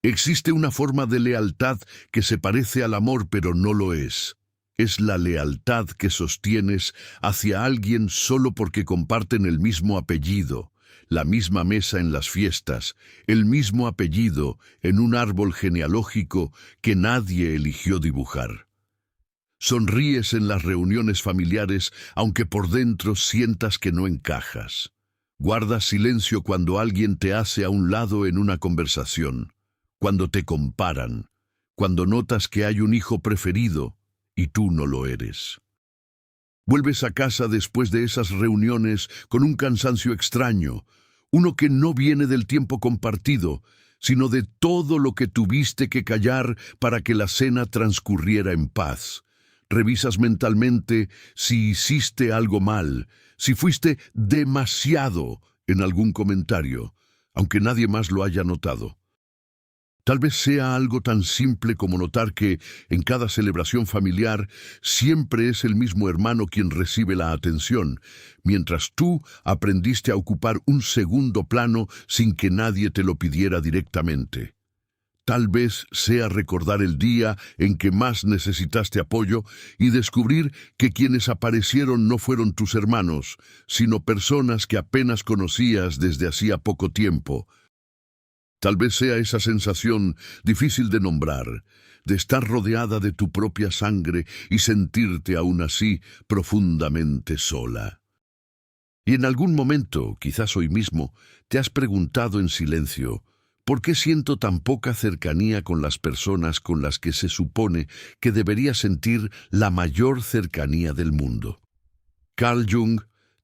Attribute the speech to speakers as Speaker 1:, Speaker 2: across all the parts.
Speaker 1: Existe una forma de lealtad que se parece al amor, pero no lo es. Es la lealtad que sostienes hacia alguien solo porque comparten el mismo apellido, la misma mesa en las fiestas, el mismo apellido en un árbol genealógico que nadie eligió dibujar. Sonríes en las reuniones familiares, aunque por dentro sientas que no encajas. Guardas silencio cuando alguien te hace a un lado en una conversación, cuando te comparan, cuando notas que hay un hijo preferido y tú no lo eres. Vuelves a casa después de esas reuniones con un cansancio extraño, uno que no viene del tiempo compartido, sino de todo lo que tuviste que callar para que la cena transcurriera en paz. Revisas mentalmente si hiciste algo mal, si fuiste demasiado en algún comentario, aunque nadie más lo haya notado. Tal vez sea algo tan simple como notar que en cada celebración familiar siempre es el mismo hermano quien recibe la atención, mientras tú aprendiste a ocupar un segundo plano sin que nadie te lo pidiera directamente. Tal vez sea recordar el día en que más necesitaste apoyo y descubrir que quienes aparecieron no fueron tus hermanos, sino personas que apenas conocías desde hacía poco tiempo. Tal vez sea esa sensación difícil de nombrar, de estar rodeada de tu propia sangre y sentirte aún así profundamente sola. Y en algún momento, quizás hoy mismo, te has preguntado en silencio, ¿por qué siento tan poca cercanía con las personas con las que se supone que debería sentir la mayor cercanía del mundo? Carl Jung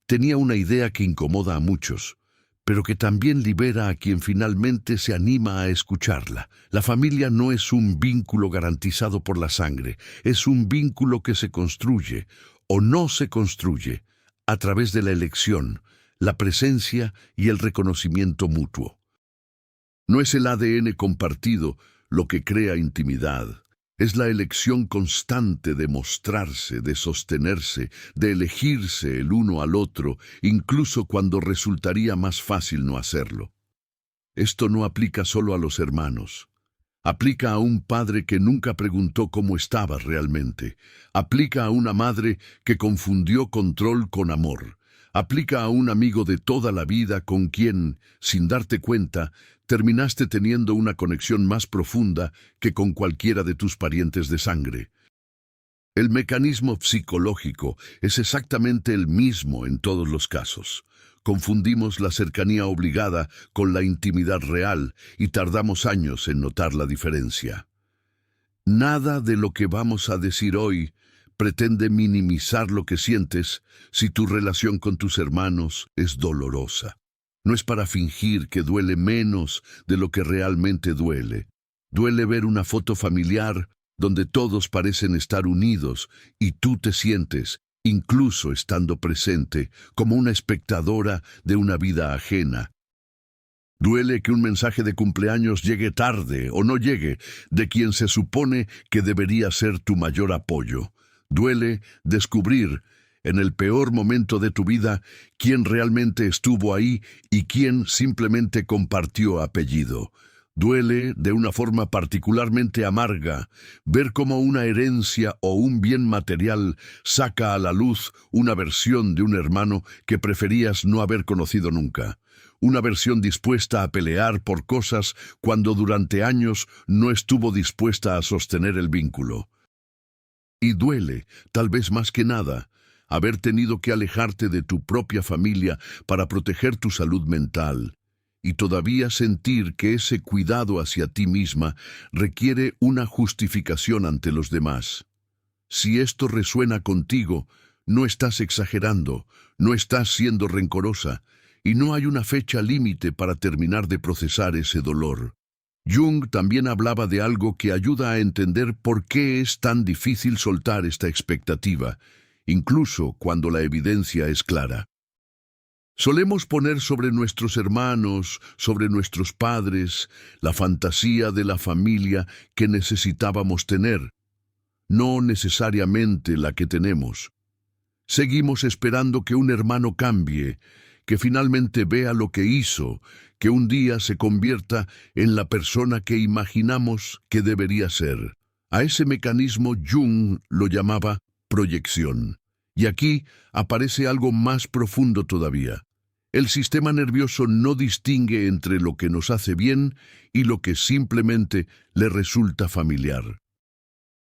Speaker 1: tenía una idea que incomoda a muchos, pero que también libera a quien finalmente se anima a escucharla. La familia no es un vínculo garantizado por la sangre, es un vínculo que se construye o no se construye a través de la elección, la presencia y el reconocimiento mutuo. No es el ADN compartido lo que crea intimidad. Es la elección constante de mostrarse, de sostenerse, de elegirse el uno al otro, incluso cuando resultaría más fácil no hacerlo. Esto no aplica solo a los hermanos. Aplica a un padre que nunca preguntó cómo estabas realmente. Aplica a una madre que confundió control con amor. Aplica a un amigo de toda la vida con quien, sin darte cuenta, terminaste teniendo una conexión más profunda que con cualquiera de tus parientes de sangre. El mecanismo psicológico es exactamente el mismo en todos los casos. Confundimos la cercanía obligada con la intimidad real y tardamos años en notar la diferencia. Nada de lo que vamos a decir hoy pretende minimizar lo que sientes si tu relación con tus hermanos es dolorosa. No es para fingir que duele menos de lo que realmente duele. Duele ver una foto familiar donde todos parecen estar unidos y tú te sientes, incluso estando presente, como una espectadora de una vida ajena. Duele que un mensaje de cumpleaños llegue tarde o no llegue de quien se supone que debería ser tu mayor apoyo. Duele descubrir, en el peor momento de tu vida, quién realmente estuvo ahí y quién simplemente compartió apellido. Duele, de una forma particularmente amarga, ver cómo una herencia o un bien material saca a la luz una versión de un hermano que preferías no haber conocido nunca. Una versión dispuesta a pelear por cosas cuando durante años no estuvo dispuesta a sostener el vínculo. Y duele, tal vez más que nada, haber tenido que alejarte de tu propia familia para proteger tu salud mental, y todavía sentir que ese cuidado hacia ti misma requiere una justificación ante los demás. Si esto resuena contigo, no estás exagerando, no estás siendo rencorosa, y no hay una fecha límite para terminar de procesar ese dolor. Jung también hablaba de algo que ayuda a entender por qué es tan difícil soltar esta expectativa, incluso cuando la evidencia es clara. Solemos poner sobre nuestros hermanos, sobre nuestros padres, la fantasía de la familia que necesitábamos tener, no necesariamente la que tenemos. Seguimos esperando que un hermano cambie, que finalmente vea lo que hizo, que un día se convierta en la persona que imaginamos que debería ser. A ese mecanismo Jung lo llamaba proyección. Y aquí aparece algo más profundo todavía. El sistema nervioso no distingue entre lo que nos hace bien y lo que simplemente le resulta familiar.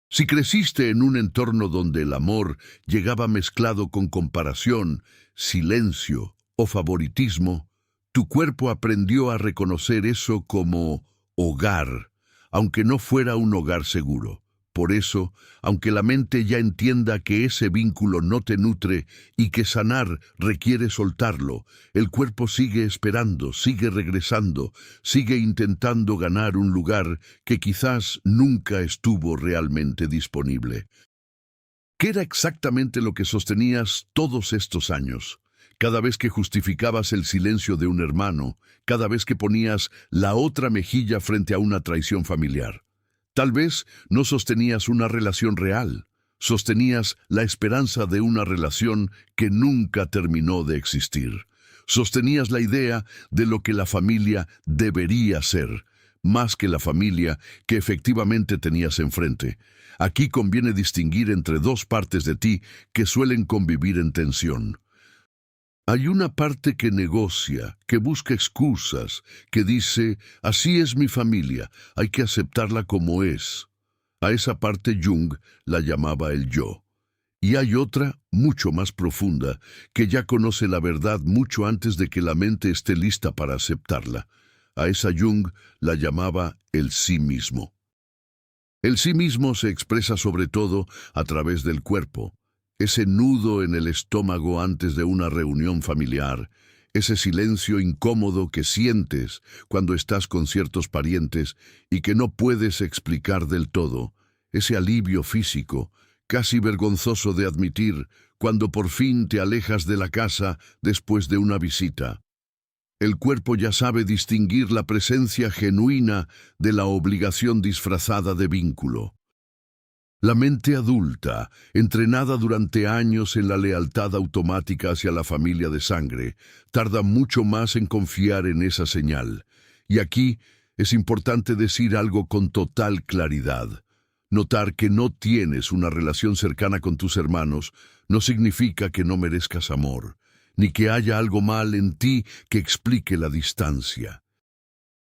Speaker 1: Si creciste en un entorno donde el amor llegaba mezclado con comparación, silencio o favoritismo, tu cuerpo aprendió a reconocer eso como hogar, aunque no fuera un hogar seguro. Por eso, aunque la mente ya entienda que ese vínculo no te nutre y que sanar requiere soltarlo, el cuerpo sigue esperando, sigue regresando, sigue intentando ganar un lugar que quizás nunca estuvo realmente disponible. ¿Qué era exactamente lo que sostenías todos estos años? Cada vez que justificabas el silencio de un hermano, cada vez que ponías la otra mejilla frente a una traición familiar. Tal vez no sostenías una relación real, sostenías la esperanza de una relación que nunca terminó de existir. Sostenías la idea de lo que la familia debería ser, más que la familia que efectivamente tenías enfrente. Aquí conviene distinguir entre dos partes de ti que suelen convivir en tensión. Hay una parte que negocia, que busca excusas, que dice, así es mi familia, hay que aceptarla como es. A esa parte Jung la llamaba el yo. Y hay otra, mucho más profunda, que ya conoce la verdad mucho antes de que la mente esté lista para aceptarla. A esa Jung la llamaba el sí mismo. El sí mismo se expresa sobre todo a través del cuerpo. Ese nudo en el estómago antes de una reunión familiar, ese silencio incómodo que sientes cuando estás con ciertos parientes y que no puedes explicar del todo, ese alivio físico, casi vergonzoso de admitir, cuando por fin te alejas de la casa después de una visita. El cuerpo ya sabe distinguir la presencia genuina de la obligación disfrazada de vínculo. La mente adulta, entrenada durante años en la lealtad automática hacia la familia de sangre, tarda mucho más en confiar en esa señal. Y aquí es importante decir algo con total claridad. Notar que no tienes una relación cercana con tus hermanos no significa que no merezcas amor, ni que haya algo mal en ti que explique la distancia.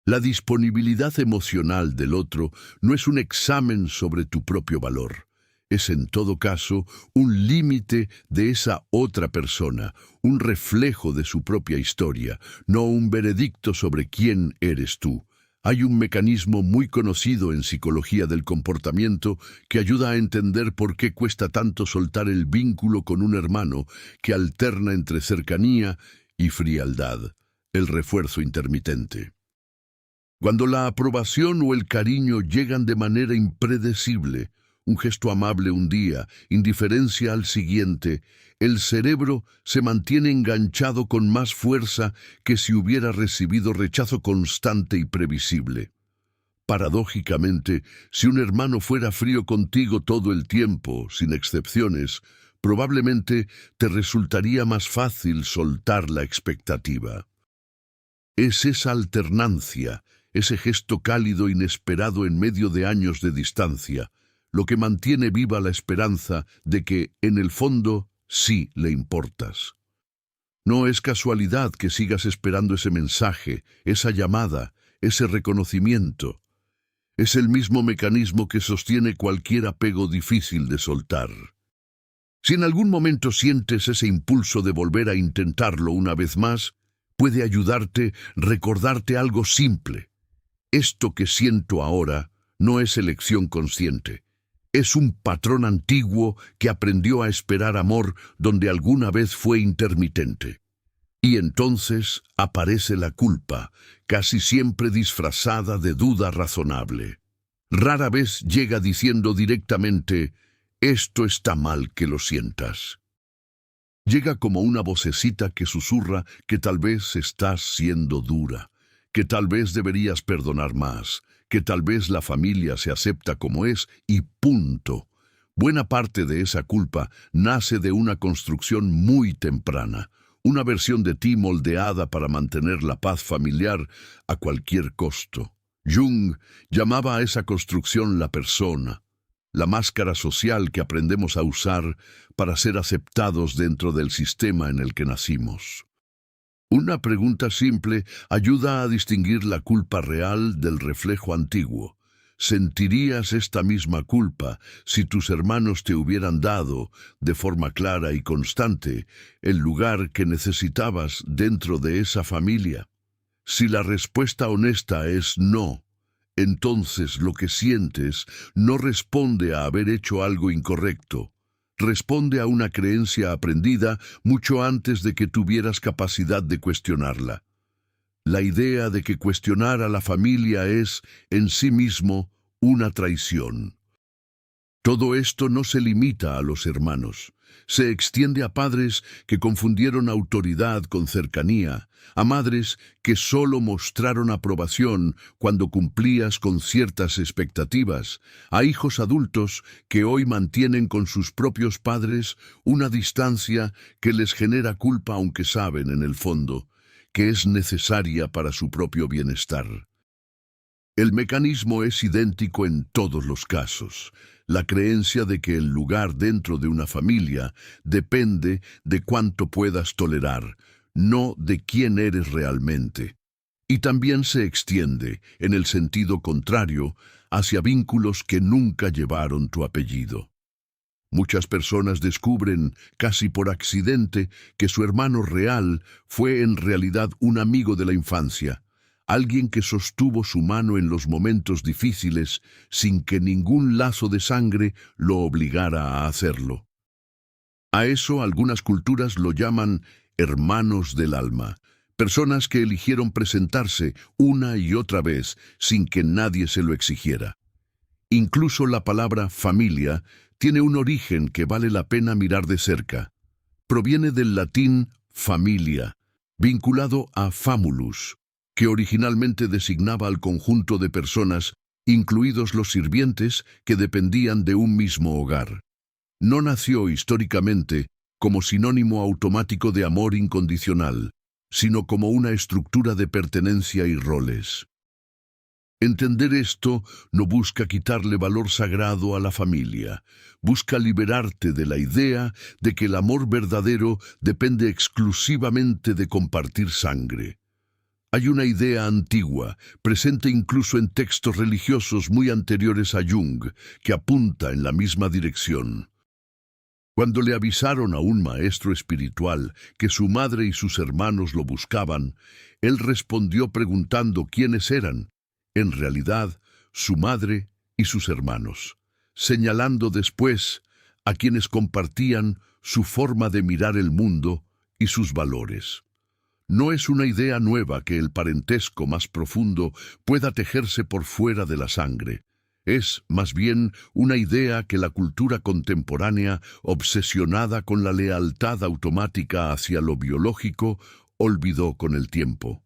Speaker 1: La disponibilidad emocional del otro no es un examen sobre tu propio valor. Es en todo caso un límite de esa otra persona, un reflejo de su propia historia, no un veredicto sobre quién eres tú. Hay un mecanismo muy conocido en psicología del comportamiento que ayuda a entender por qué cuesta tanto soltar el vínculo con un hermano que alterna entre cercanía y frialdad, el refuerzo intermitente. Cuando la aprobación o el cariño llegan de manera impredecible, un gesto amable un día, indiferencia al siguiente, el cerebro se mantiene enganchado con más fuerza que si hubiera recibido rechazo constante y previsible. Paradójicamente, si un hermano fuera frío contigo todo el tiempo, sin excepciones, probablemente te resultaría más fácil soltar la expectativa. Es esa alternancia, ese gesto cálido inesperado en medio de años de distancia, lo que mantiene viva la esperanza de que, en el fondo, sí le importas. No es casualidad que sigas esperando ese mensaje, esa llamada, ese reconocimiento. Es el mismo mecanismo que sostiene cualquier apego difícil de soltar. Si en algún momento sientes ese impulso de volver a intentarlo una vez más, puede ayudarte recordarte algo simple. Esto que siento ahora no es elección consciente. Es un patrón antiguo que aprendió a esperar amor donde alguna vez fue intermitente. Y entonces aparece la culpa, casi siempre disfrazada de duda razonable. Rara vez llega diciendo directamente, esto está mal que lo sientas. Llega como una vocecita que susurra que tal vez estás siendo dura, que tal vez deberías perdonar más, que tal vez la familia se acepta como es y punto. Buena parte de esa culpa nace de una construcción muy temprana, una versión de ti moldeada para mantener la paz familiar a cualquier costo. Jung llamaba a esa construcción la persona, la máscara social que aprendemos a usar para ser aceptados dentro del sistema en el que nacimos. Una pregunta simple ayuda a distinguir la culpa real del reflejo antiguo. ¿Sentirías esta misma culpa si tus hermanos te hubieran dado, de forma clara y constante, el lugar que necesitabas dentro de esa familia? Si la respuesta honesta es no, entonces lo que sientes no responde a haber hecho algo incorrecto. Responde a una creencia aprendida mucho antes de que tuvieras capacidad de cuestionarla. La idea de que cuestionar a la familia es, en sí mismo, una traición. Todo esto no se limita a los hermanos. Se extiende a padres que confundieron autoridad con cercanía, a madres que solo mostraron aprobación cuando cumplías con ciertas expectativas, a hijos adultos que hoy mantienen con sus propios padres una distancia que les genera culpa aunque saben, en el fondo, que es necesaria para su propio bienestar. El mecanismo es idéntico en todos los casos. La creencia de que el lugar dentro de una familia depende de cuánto puedas tolerar, no de quién eres realmente. Y también se extiende, en el sentido contrario, hacia vínculos que nunca llevaron tu apellido. Muchas personas descubren, casi por accidente, que su hermano real fue en realidad un amigo de la infancia, alguien que sostuvo su mano en los momentos difíciles sin que ningún lazo de sangre lo obligara a hacerlo. A eso algunas culturas lo llaman hermanos del alma, personas que eligieron presentarse una y otra vez sin que nadie se lo exigiera. Incluso la palabra familia tiene un origen que vale la pena mirar de cerca. Proviene del latín familia, vinculado a famulus, que originalmente designaba al conjunto de personas, incluidos los sirvientes, que dependían de un mismo hogar. No nació históricamente como sinónimo automático de amor incondicional, sino como una estructura de pertenencia y roles. Entender esto no busca quitarle valor sagrado a la familia, busca liberarte de la idea de que el amor verdadero depende exclusivamente de compartir sangre. Hay una idea antigua, presente incluso en textos religiosos muy anteriores a Jung, que apunta en la misma dirección. Cuando le avisaron a un maestro espiritual que su madre y sus hermanos lo buscaban, él respondió preguntando quiénes eran. En realidad, su madre y sus hermanos, señalando después a quienes compartían su forma de mirar el mundo y sus valores. No es una idea nueva que el parentesco más profundo pueda tejerse por fuera de la sangre. Es, más bien, una idea que la cultura contemporánea, obsesionada con la lealtad automática hacia lo biológico, olvidó con el tiempo.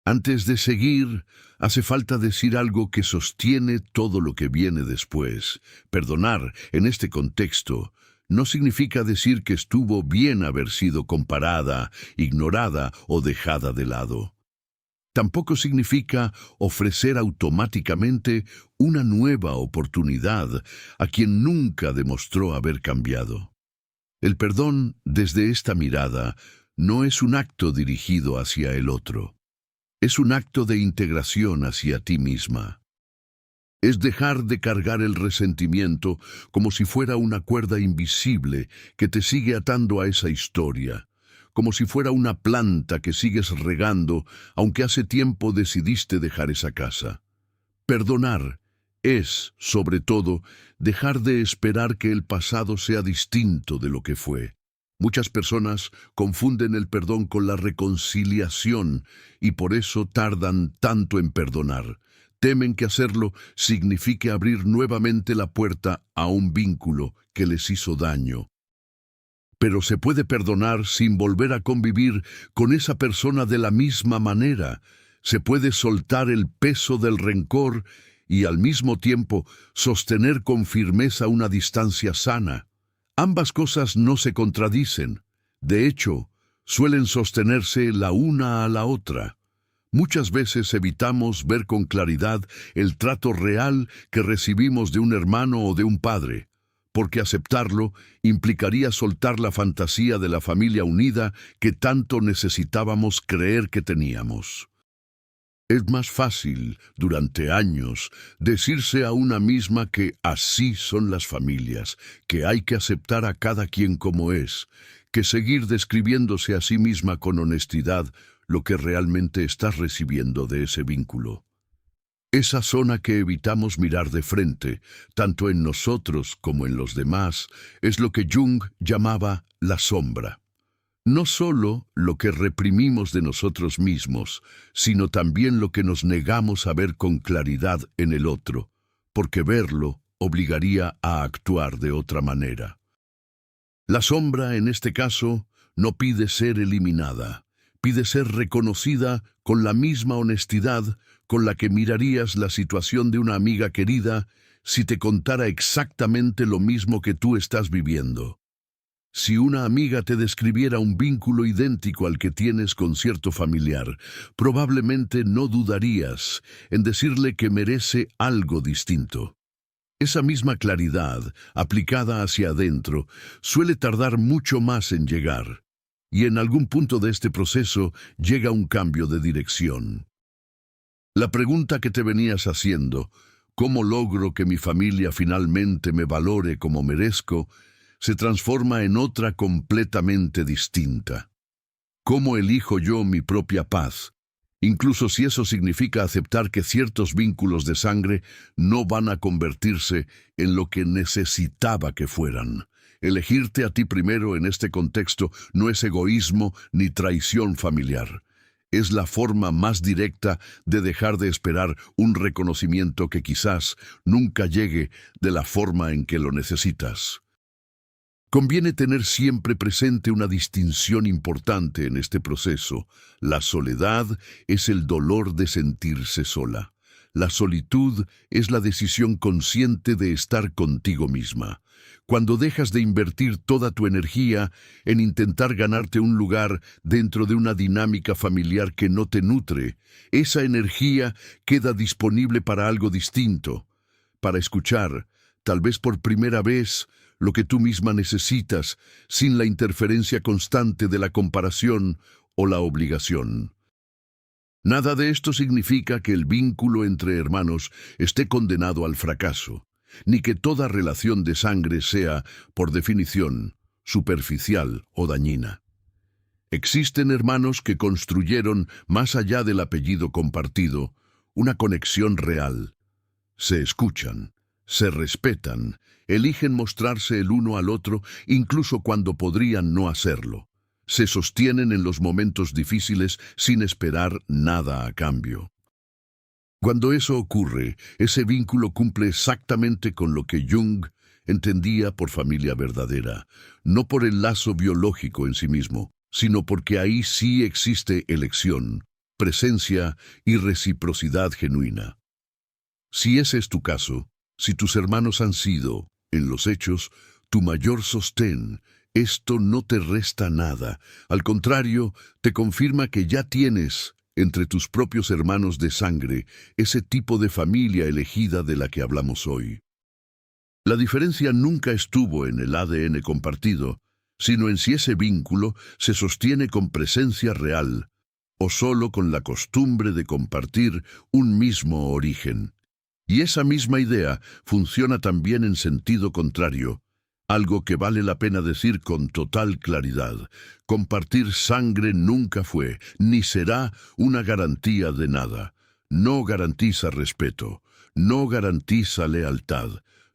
Speaker 1: Antes de seguir, hace falta decir algo que sostiene todo lo que viene después. Perdonar, en este contexto, no significa decir que estuvo bien haber sido comparada, ignorada o dejada de lado. Tampoco significa ofrecer automáticamente una nueva oportunidad a quien nunca demostró haber cambiado. El perdón, desde esta mirada, no es un acto dirigido hacia el otro. Es un acto de integración hacia ti misma. Es dejar de cargar el resentimiento como si fuera una cuerda invisible que te sigue atando a esa historia, como si fuera una planta que sigues regando aunque hace tiempo decidiste dejar esa casa. Perdonar es, sobre todo, dejar de esperar que el pasado sea distinto de lo que fue. Muchas personas confunden el perdón con la reconciliación y por eso tardan tanto en perdonar. Temen que hacerlo signifique abrir nuevamente la puerta a un vínculo que les hizo daño. Pero se puede perdonar sin volver a convivir con esa persona de la misma manera. Se puede soltar el peso del rencor y al mismo tiempo sostener con firmeza una distancia sana. Ambas cosas no se contradicen. De hecho, Suelen sostenerse la una a la otra. Muchas veces evitamos ver con claridad el trato real que recibimos de un hermano o de un padre, porque aceptarlo implicaría soltar la fantasía de la familia unida que tanto necesitábamos creer que teníamos. Es más fácil, durante años, decirse a una misma que así son las familias, que hay que aceptar a cada quien como es, que seguir describiéndose a sí misma con honestidad lo que realmente estás recibiendo de ese vínculo. Esa zona que evitamos mirar de frente, tanto en nosotros como en los demás, es lo que Jung llamaba la sombra. No solo lo que reprimimos de nosotros mismos, sino también lo que nos negamos a ver con claridad en el otro, porque verlo obligaría a actuar de otra manera. La sombra, en este caso, no pide ser eliminada, pide ser reconocida con la misma honestidad con la que mirarías la situación de una amiga querida si te contara exactamente lo mismo que tú estás viviendo. Si una amiga te describiera un vínculo idéntico al que tienes con cierto familiar, probablemente no dudarías en decirle que merece algo distinto. Esa misma claridad, aplicada hacia adentro, suele tardar mucho más en llegar, y en algún punto de este proceso llega un cambio de dirección. La pregunta que te venías haciendo, ¿cómo logro que mi familia finalmente me valore como merezco?, se transforma en otra completamente distinta. ¿Cómo elijo yo mi propia paz? Incluso si eso significa aceptar que ciertos vínculos de sangre no van a convertirse en lo que necesitaba que fueran. Elegirte a ti primero en este contexto no es egoísmo ni traición familiar. Es la forma más directa de dejar de esperar un reconocimiento que quizás nunca llegue de la forma en que lo necesitas. Conviene tener siempre presente una distinción importante en este proceso. La soledad es el dolor de sentirse sola. La solitud es la decisión consciente de estar contigo misma. Cuando dejas de invertir toda tu energía en intentar ganarte un lugar dentro de una dinámica familiar que no te nutre, esa energía queda disponible para algo distinto, para escuchar, tal vez por primera vez, lo que tú misma necesitas, sin la interferencia constante de la comparación o la obligación. Nada de esto significa que el vínculo entre hermanos esté condenado al fracaso, ni que toda relación de sangre sea, por definición, superficial o dañina. Existen hermanos que construyeron, más allá del apellido compartido, una conexión real. Se escuchan, se respetan, eligen mostrarse el uno al otro incluso cuando podrían no hacerlo. Se sostienen en los momentos difíciles sin esperar nada a cambio. Cuando eso ocurre, ese vínculo cumple exactamente con lo que Jung entendía por familia verdadera, no por el lazo biológico en sí mismo, sino porque ahí sí existe elección, presencia y reciprocidad genuina. Si ese es tu caso, si tus hermanos han sido, en los hechos, tu mayor sostén, esto no te resta nada. Al contrario, te confirma que ya tienes, entre tus propios hermanos de sangre, ese tipo de familia elegida de la que hablamos hoy. La diferencia nunca estuvo en el ADN compartido, sino en si ese vínculo se sostiene con presencia real, o solo con la costumbre de compartir un mismo origen. Y esa misma idea funciona también en sentido contrario, algo que vale la pena decir con total claridad. Compartir sangre nunca fue, ni será, una garantía de nada. No garantiza respeto, no garantiza lealtad,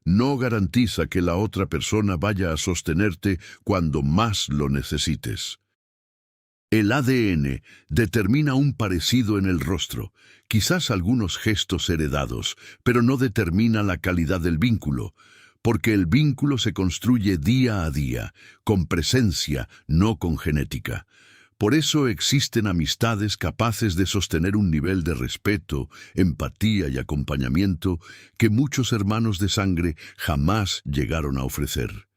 Speaker 1: no garantiza que la otra persona vaya a sostenerte cuando más lo necesites. El ADN determina un parecido en el rostro, quizás algunos gestos heredados, pero no determina la calidad del vínculo, porque el vínculo se construye día a día, con presencia, no con genética. Por eso existen amistades capaces de sostener un nivel de respeto, empatía y acompañamiento que muchos hermanos de sangre jamás llegaron a ofrecer.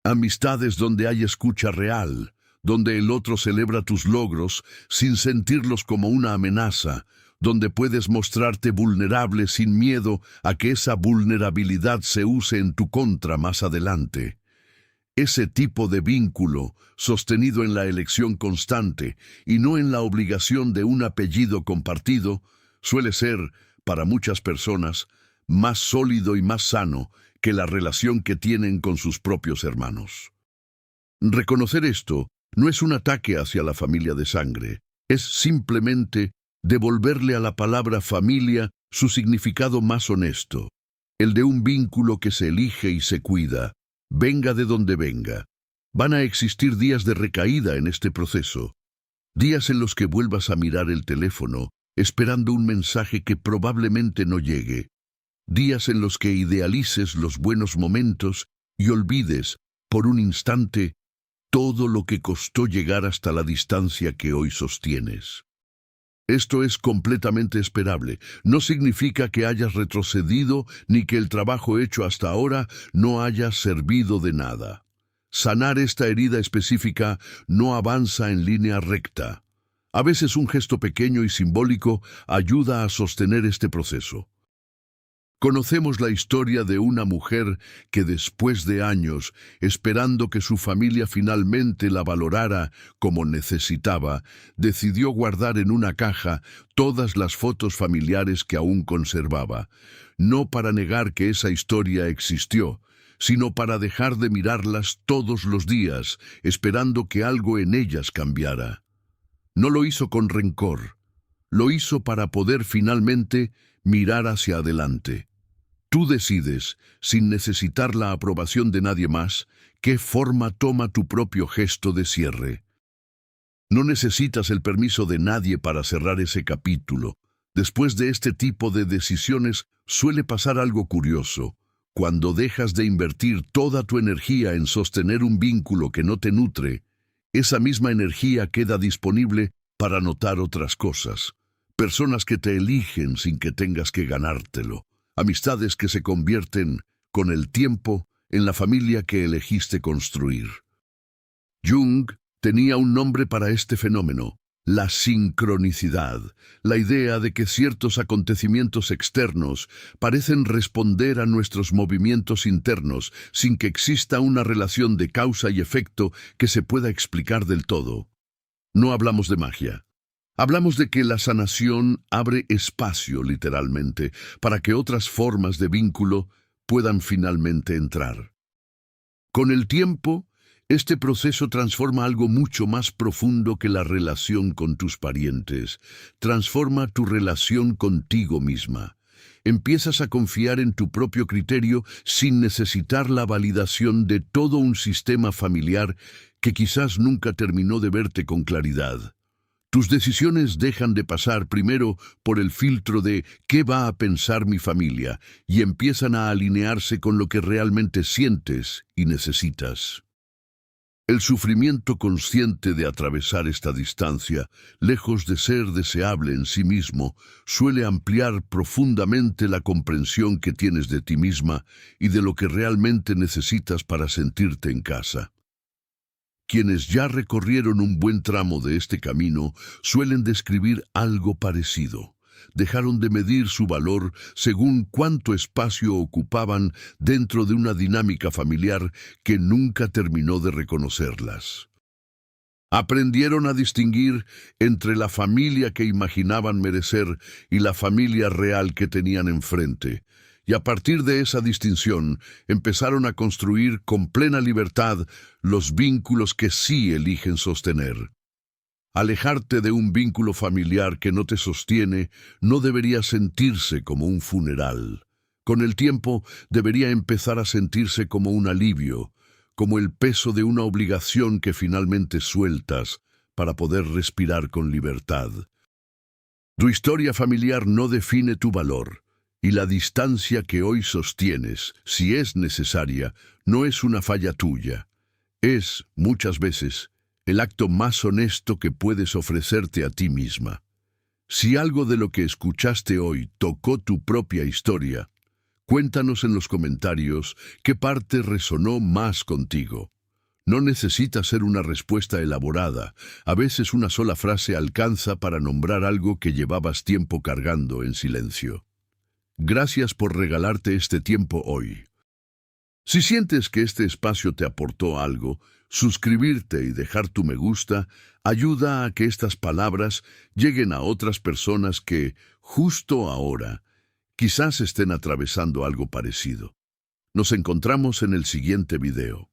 Speaker 1: Amistades donde hay escucha real, donde el otro celebra tus logros sin sentirlos como una amenaza, donde puedes mostrarte vulnerable sin miedo a que esa vulnerabilidad se use en tu contra más adelante. Ese tipo de vínculo, sostenido en la elección constante y no en la obligación de un apellido compartido, suele ser, para muchas personas, más sólido y más sano que la relación que tienen con sus propios hermanos. Reconocer esto no es un ataque hacia la familia de sangre, es simplemente devolverle a la palabra familia su significado más honesto, el de un vínculo que se elige y se cuida, venga de donde venga. Van a existir días de recaída en este proceso, días en los que vuelvas a mirar el teléfono, esperando un mensaje que probablemente no llegue, días en los que idealices los buenos momentos y olvides, por un instante, todo lo que costó llegar hasta la distancia que hoy sostienes. Esto es completamente esperable. No significa que hayas retrocedido ni que el trabajo hecho hasta ahora no haya servido de nada. Sanar esta herida específica no avanza en línea recta. A veces un gesto pequeño y simbólico ayuda a sostener este proceso. Conocemos la historia de una mujer que después de años, esperando que su familia finalmente la valorara como necesitaba, decidió guardar en una caja todas las fotos familiares que aún conservaba, no para negar que esa historia existió, sino para dejar de mirarlas todos los días, esperando que algo en ellas cambiara. No lo hizo con rencor, lo hizo para poder finalmente mirar hacia adelante. Tú decides, sin necesitar la aprobación de nadie más, qué forma toma tu propio gesto de cierre. No necesitas el permiso de nadie para cerrar ese capítulo. Después de este tipo de decisiones suele pasar algo curioso. Cuando dejas de invertir toda tu energía en sostener un vínculo que no te nutre, esa misma energía queda disponible para notar otras cosas. Personas que te eligen sin que tengas que ganártelo. Amistades que se convierten, con el tiempo, en la familia que elegiste construir. Jung tenía un nombre para este fenómeno, la sincronicidad, la idea de que ciertos acontecimientos externos parecen responder a nuestros movimientos internos sin que exista una relación de causa y efecto que se pueda explicar del todo. No hablamos de magia. Hablamos de que la sanación abre espacio, literalmente, para que otras formas de vínculo puedan finalmente entrar. Con el tiempo, este proceso transforma algo mucho más profundo que la relación con tus parientes. Transforma tu relación contigo misma. Empiezas a confiar en tu propio criterio sin necesitar la validación de todo un sistema familiar que quizás nunca terminó de verte con claridad. Tus decisiones dejan de pasar primero por el filtro de ¿qué va a pensar mi familia? Y empiezan a alinearse con lo que realmente sientes y necesitas. El sufrimiento consciente de atravesar esta distancia, lejos de ser deseable en sí mismo, suele ampliar profundamente la comprensión que tienes de ti misma y de lo que realmente necesitas para sentirte en casa. Quienes ya recorrieron un buen tramo de este camino suelen describir algo parecido. Dejaron de medir su valor según cuánto espacio ocupaban dentro de una dinámica familiar que nunca terminó de reconocerlas. Aprendieron a distinguir entre la familia que imaginaban merecer y la familia real que tenían enfrente. Y a partir de esa distinción, empezaron a construir con plena libertad los vínculos que sí eligen sostener. Alejarte de un vínculo familiar que no te sostiene no debería sentirse como un funeral. Con el tiempo, debería empezar a sentirse como un alivio, como el peso de una obligación que finalmente sueltas para poder respirar con libertad. Tu historia familiar no define tu valor. Y la distancia que hoy sostienes, si es necesaria, no es una falla tuya. Es, muchas veces, el acto más honesto que puedes ofrecerte a ti misma. Si algo de lo que escuchaste hoy tocó tu propia historia, cuéntanos en los comentarios qué parte resonó más contigo. No necesita ser una respuesta elaborada. A veces una sola frase alcanza para nombrar algo que llevabas tiempo cargando en silencio. Gracias por regalarte este tiempo hoy. Si sientes que este espacio te aportó algo, suscribirte y dejar tu me gusta ayuda a que estas palabras lleguen a otras personas que, justo ahora, quizás estén atravesando algo parecido. Nos encontramos en el siguiente video.